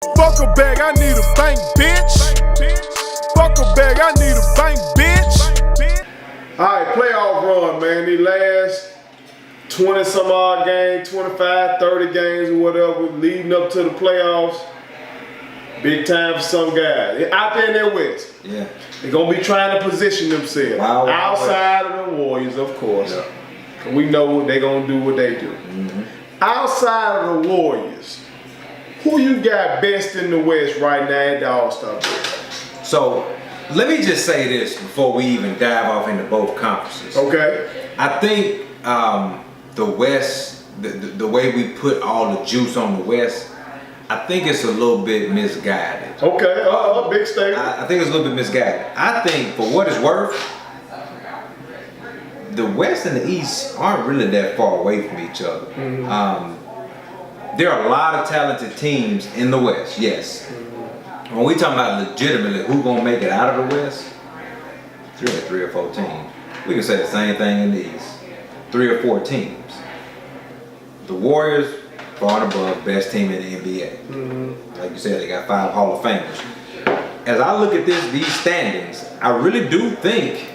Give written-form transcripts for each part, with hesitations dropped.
Fuck a bag, I need a bank, bitch. Fuck a bag, I need a bank, bitch. Alright, playoff run, man. These last 20 some odd games, 25, 30 games or whatever, leading up to the playoffs. Big time for some guys. Out there in their West. Yeah. They're going to be trying to position themselves. Outside of the Warriors, of course. Yeah. We know they're going to do what they do. Outside of the Warriors, who you got best in the West right now at the All-Star break? So, let me just say this before we even dive off into both conferences. Okay. I think the West, the way we put all the juice on the West, I think it's a little bit misguided. Okay, big statement. I think it's a little bit misguided. I think, for what it's worth, the West and the East aren't really that far away from each other. There are a lot of talented teams in the West, yes. When we talking about legitimately who gonna make it out of the West, three or four teams. We can say the same thing in the East. 3 or 4 teams. The Warriors, far and above, best team in the NBA. Like you said, they got 5 Hall of Famers. As I look at these standings, I really do think,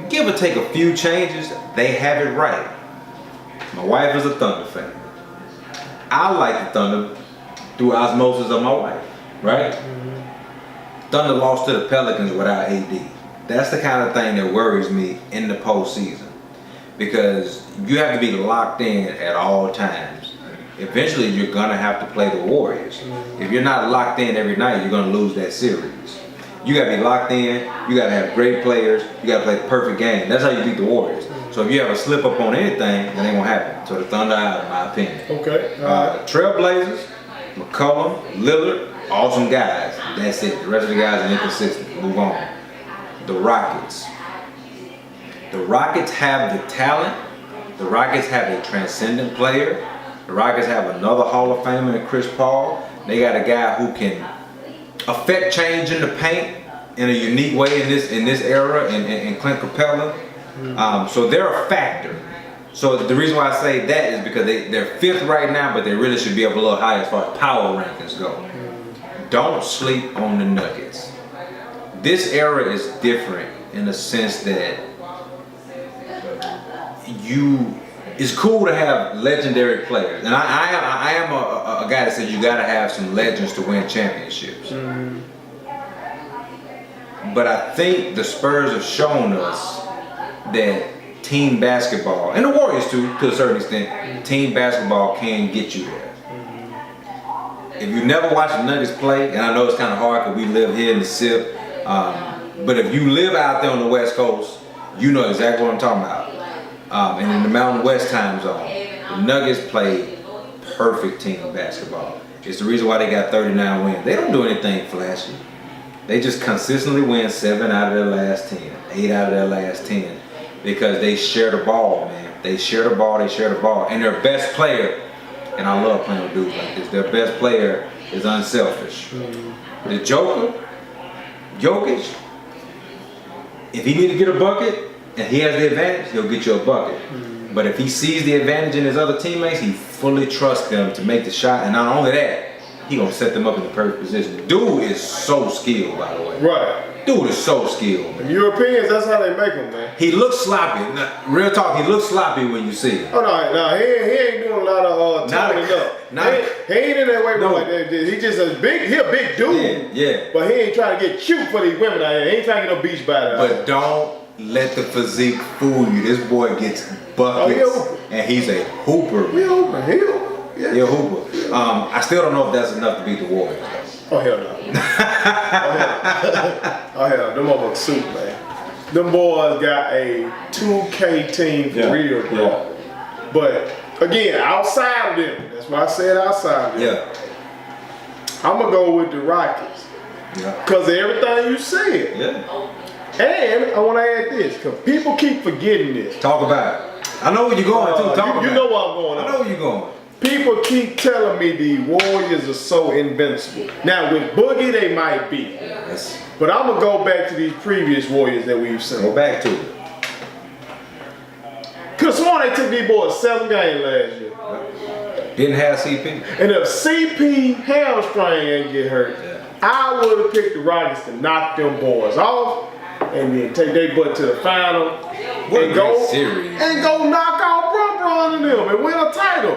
give or take a few changes, they have it right. My wife is a Thunder fan. I like the Thunder through osmosis of my wife, right? Thunder lost to the Pelicans without AD. That's the kind of thing that worries me in the postseason, because you have to be locked in at all times. Eventually, you're gonna have to play the Warriors. If you're not locked in every night, you're gonna lose that series. You gotta be locked in. You gotta have great players. You gotta play the perfect game. That's how you beat the Warriors. So if you have a slip up on anything, that ain't gonna happen. So the Thunder out, in my opinion. Okay. Trailblazers, McCollum, Lillard, awesome guys. That's it. The rest of the guys are inconsistent. Move on. The Rockets. The Rockets have the talent. The Rockets have a transcendent player. The Rockets have another Hall of Famer in Chris Paul. They got a guy who can affect change in the paint in a unique way in this era, and Clint Capella. So they're a factor. So the reason why I say that is because they're 5th right now, but they really should be up a little higher as far as power rankings go. Don't sleep on the Nuggets. This era is different in the sense that it's cool to have legendary players, and I am a guy that says you got to have some legends to win championships. But I think the Spurs have shown us that team basketball, and the Warriors too, to a certain extent, team basketball can get you there. If you never watched the Nuggets play, and I know it's kind of hard because we live here in the SIP, but if you live out there on the West Coast, you know exactly what I'm talking about. And in the Mountain West time zone, the Nuggets play perfect team basketball. It's the reason why they got 39 wins. They don't do anything flashy. They just consistently win 7 out of their last 10, 8 out of their last 10, because they share the ball, man. They share the ball, and their best player, and I love playing with dudes like this, their best player is unselfish. The Jokic, if he need to get a bucket, and he has the advantage, he'll get you a bucket. But if he sees the advantage in his other teammates, he fully trusts them to make the shot. And not only that, he gonna set them up in the perfect position. Dude is so skilled, by the way. Right. Dude is so skilled, man. The Europeans, that's how they make them, man. He looks sloppy. Now, real talk, he looks sloppy when you see him. Oh, no, he ain't doing a lot of toning up. He ain't in that way like that. He just a big dude. Yeah. But he ain't trying to get cute for these women out here. He ain't trying to get no beach body out here. But don't let the physique fool you. This boy gets buckets, and he's a hooper. He hooper. Yeah. He's a hooper. I still don't know if that's enough to beat the Warriors. Oh, hell no. Oh, hell no. Them motherfuckers suit, man. Them boys got a 2K team for real, bro. Yeah. But, again, outside of them, that's why I said outside of them. Yeah. I'm going to go with the Rockets. Yeah. Because of everything you said. Yeah. And I want to add this, because people keep forgetting this. Talk about it. I know where you're going, too. Talk about it. You know where I'm going. I know where you're going. People keep telling me the Warriors are so invincible. Now, with Boogie, they might be. Yes. But I'm going to go back to these previous Warriors that we've seen. Go back to it. Could have sworn they took these boys 7 games last year. Didn't have CP. And if CP hamstring ain't get hurt, I would have picked the Rockets to knock them boys off and then take their butt to the final and go knock out Bron and them and win a title.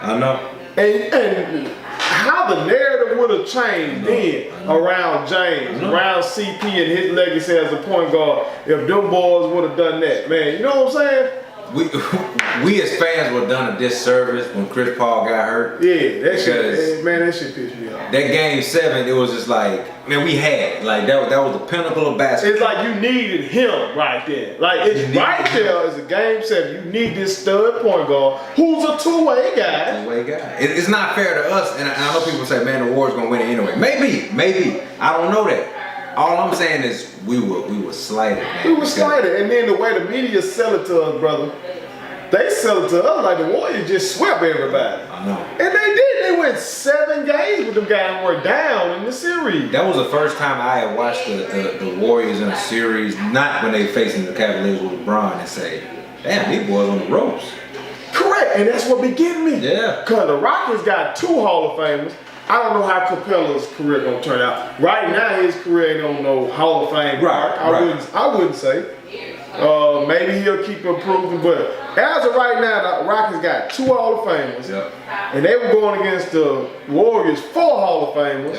I know. And how the narrative would have changed then around James, around CP and his legacy as a point guard if them boys would have done that, man. You know what I'm saying? We as fans were done a disservice when Chris Paul got hurt. Yeah, that shit pissed me off. That game 7, it was just like, man, we had like that was the pinnacle of basketball. It's like you needed him right there. Like it's right there is a game 7. You need this stud point guard who's a two-way guy. It's not fair to us, and I know people say, man, the Warriors gonna win it anyway. Maybe. I don't know that. All I'm saying is we were slighted, man. We were slighted, and then the way the media sell it to us, brother, they sell it to us like the Warriors just swept everybody. I know. And they did. They went 7 games with them guys who were down in the series. That was the first time I had watched the Warriors in a series, not when they facing the Cavaliers with LeBron, and say, damn, these boys on the ropes. Correct, and that's what be getting me. Yeah. Because the Rockets got 2 Hall of Famers. I don't know how Capella's career gonna turn out. Right now, his career ain't on no Hall of Fame mark. I wouldn't say. Maybe he'll keep improving, but as of right now, the Rockets got 2 Hall of Famers, and they were going against the Warriors 4 Hall of Famers,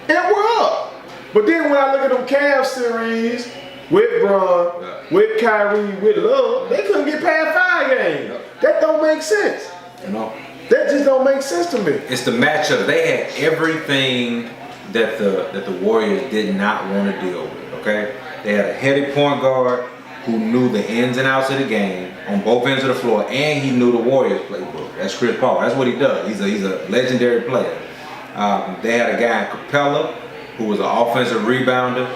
and we're up. But then when I look at them Cavs series with Bron, with Kyrie, with Love, they couldn't get past 5 games. That don't make sense. You know. That just don't make sense to me. It's the matchup. They had everything that the Warriors did not want to deal with. Okay, they had a heady point guard who knew the ins and outs of the game on both ends of the floor, and he knew the Warriors playbook. That's Chris Paul. That's what he does. He's a legendary player. They had a guy in Capella who was an offensive rebounder.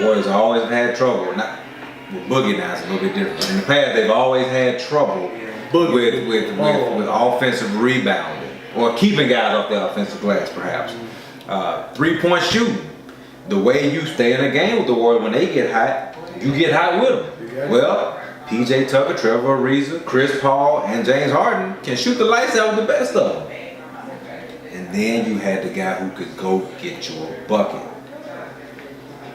Warriors always had trouble. Not with Boogie now, it's a little bit different. In the past, they've always had trouble with offensive rebounding or keeping guys off the offensive glass, perhaps. 3-point shooting. The way you stay in a game with the Warriors when they get hot, you get hot with them. Well, PJ Tucker, Trevor Ariza, Chris Paul, and James Harden can shoot the lights out with the best of them. And then you had the guy who could go get you a bucket.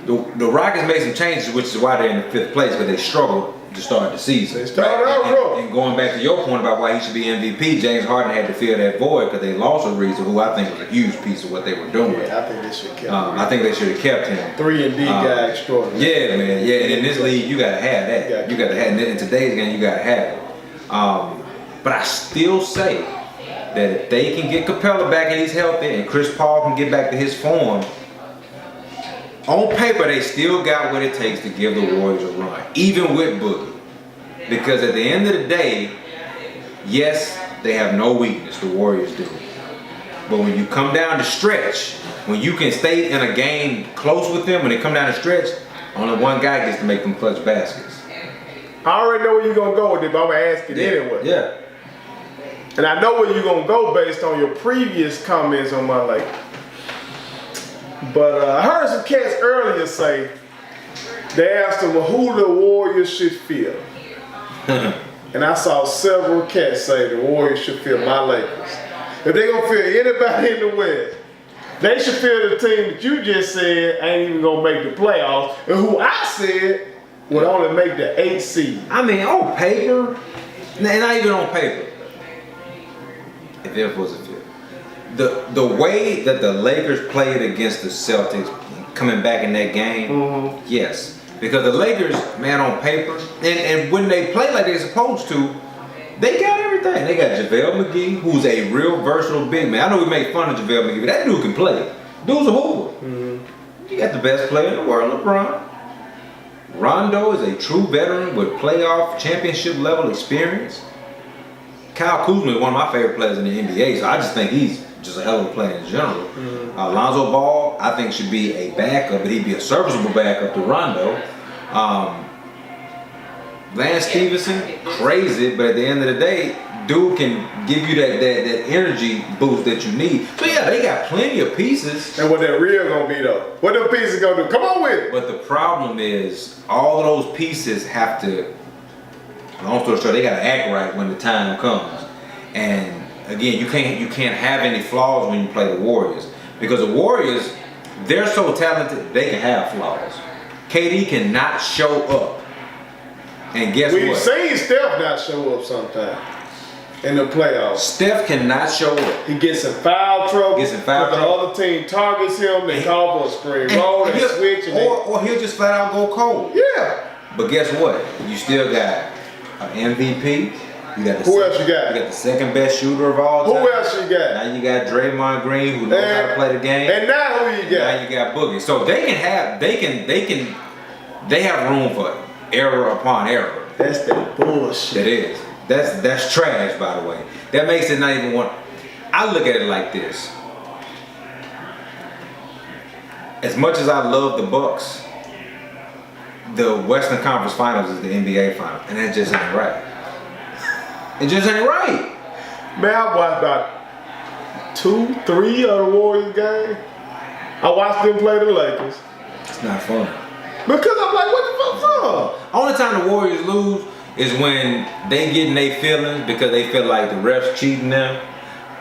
The Rockets made some changes, which is why they're in the 5th place, because they struggled to start the season. They started out rough. And going back to your point about why he should be MVP, James Harden had to fill that void because they lost Ariza, who I think was a huge piece of what they were doing. Yeah, I think they should have kept him. I think they should have kept him. 3-and-D guy extraordinary. Yeah, man. Yeah, and in this league, you got to have that. You got to have it. In today's game, you got to have it. But I still say that if they can get Capella back and he's healthy and Chris Paul can get back to his form, on paper, they still got what it takes to give the Warriors a run, even with Boogie. Because at the end of the day, yes, they have no weakness, the Warriors do. But when you come down the stretch, when you can stay in a game close with them, when they come down the stretch, only one guy gets to make them clutch baskets. I already know where you're going to go with it, but I'm going to ask it anyway. Yeah. And I know where you're going to go based on your previous comments on my lake. But I heard some cats earlier say, they asked them who the Warriors should feel. And I saw several cats say the Warriors should feel my Lakers. If they're going to feel anybody in the West, they should feel the team that you just said ain't even going to make the playoffs, and who I said would only make the 8th seed. I mean, on paper, not even on paper, if it was a fit. The way that the Lakers played against the Celtics, coming back in that game, yes. Because the Lakers, man, on paper, and when they play like they're supposed to, they got everything. They got JaVale McGee, who's a real versatile big man. I know we make fun of JaVale McGee, but that dude can play. Dude's a hooper. You got the best player in the world, LeBron. Rondo is a true veteran with playoff championship level experience. Kyle Kuzma is one of my favorite players in the NBA, so I just think he's just a hell of a player in general. Lonzo Ball, I think, should be a backup, but he'd be a serviceable backup to Rondo. Lance Stevenson, crazy, but at the end of the day, dude can give you that energy boost that you need. So yeah, they got plenty of pieces. And what that real gonna be though? What them pieces gonna do? Come on with it. But the problem is, all of those pieces have to, long story short, they gotta act right when the time comes. And again, you can't have any flaws when you play the Warriors, because the Warriors, they're so talented they can have flaws. KD cannot show up, and guess what? We've seen Steph not show up sometimes in the playoffs. Steph cannot show up. He gets in foul trouble. Gets in foul trouble. The other team targets him. They call for a screen roll and switch. Or he'll just flat out go cold. Yeah. But guess what? You still got an MVP. You got who else you got? You got the second best shooter of all time. Who else you got? Now you got Draymond Green, who knows how to play the game. And now who you got? Now you got Boogie. So they have room for error upon error. That's that bullshit. That is. That's trash, by the way. That makes it not even one. I look at it like this. As much as I love the Bucks, the Western Conference Finals is the NBA Finals, and that just ain't right. It just ain't right. Man, I watched about 2, 3 of the Warriors games. I watched them play the Lakers. It's not fun. Because I'm like, what the fuck's up? Only time the Warriors lose is when they get in their feelings because they feel like the refs cheating them,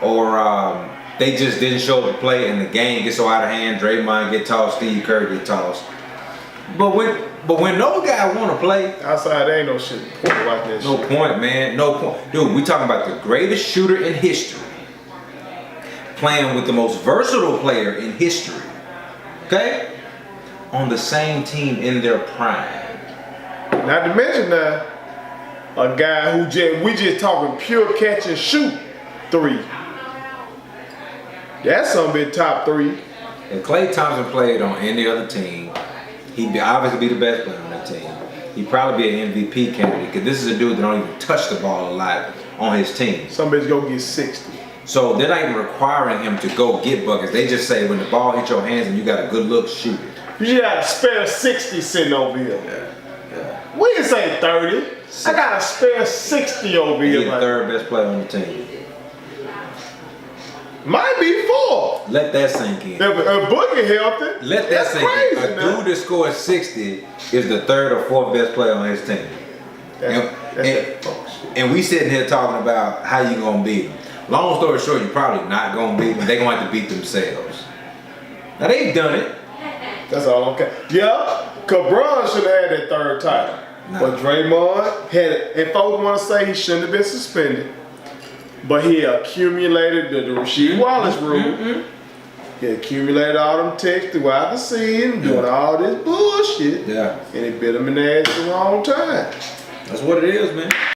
or they just didn't show up to play and the game gets so out of hand. Draymond get tossed, Steve Kerr get tossed. But when those guys want to play, outside there ain't no shit. Like that no shit. point, man. No point. Dude, we talking about the greatest shooter in history playing with the most versatile player in history. Okay? On the same team in their prime. Not to mention that a guy who we just talking pure catch and shoot 3. That's some bit top 3. If Klay Thompson played on any other team, he'd obviously be the best player on that team. He'd probably be an MVP candidate, because this is a dude that don't even touch the ball a lot on his team. Some bitch go get 60. So they're not even requiring him to go get buckets. They just say when the ball hits your hands and you got a good look, shoot it. You just got a spare 60 sitting over here. Yeah. We didn't say 30. I got a spare 60 over here. He's the third best player on the team. Might be 4. Let that sink in. If Boogie healthy, let that sink in. A dude that scores 60 is the third or fourth best player on his team. And we sitting here talking about how you gonna beat them. Long story short, you're probably not gonna beat them. They're gonna have to beat themselves. Now they've done it. That's all okay. Yeah, LeBron should have had that 3rd title. Nah. But Draymond had it. And folks want to say he shouldn't have been suspended. But he accumulated the Rasheed Wallace rule. He accumulated all them texts throughout the season, doing all this bullshit. Yeah. And he bit him in the ass at the wrong time. That's what it is, man.